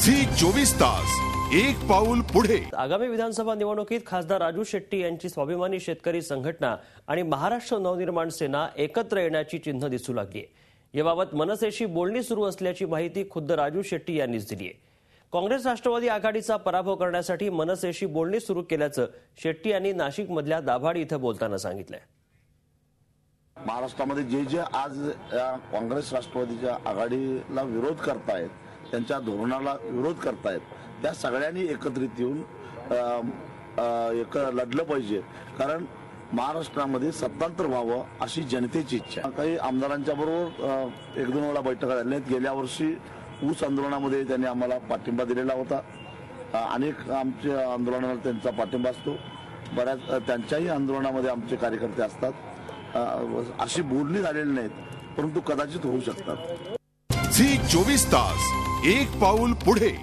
Zee 24 तास एक पाऊल पुढे। आगामी विधानसभा निवडणुकीत खासदार राजू शेट्टी यांची स्वाभिमानी शेतकरी संघटना आणि महाराष्ट्र नवनिर्माण सेना एकत्र येण्याची चिन्ह दिसू लागली आहे। याबाबत मनसेशी बोलणी सुरू असल्याची माहिती खुद्द राजू शेट्टी यांनीच दिली आहे। काँग्रेस राष्ट्रवादी आघाडीचा पराभव करण्यासाठी मनसेशी बोलणी सुरू केल्याचं शेट्टी यांनी नाशिकमधल्या दाभाडी इथं बोलताना सांगितलंय। महाराष्ट्रामध्ये जे आज काँग्रेस राष्ट्रवादीच्या आघाडीला विरोध करतायत, त्यांच्या धोरणाला विरोध करतायत, त्या सगळ्यांनी एकत्रित येऊन लढलं पाहिजे। कारण महाराष्ट्रामध्ये सत्तांतर व्हावं अशी जनतेची इच्छा। काही आमदारांच्या बरोबर एक दोन वेळा बैठका झाल्या आहेत। गेल्या वर्षी ऊस आंदोलनामध्ये त्यांनी आम्हाला पाठिंबा दिलेला होता। अनेक आमच्या आंदोलनाला त्यांचा पाठिंबा असतो। बऱ्याच त्यांच्याही आंदोलनामध्ये आमचे कार्यकर्ते असतात। अशी बोलणी झालेली नाहीत, परंतु कदाचित होऊ शकतात। झी 24 तास एक पाऊल पुढे।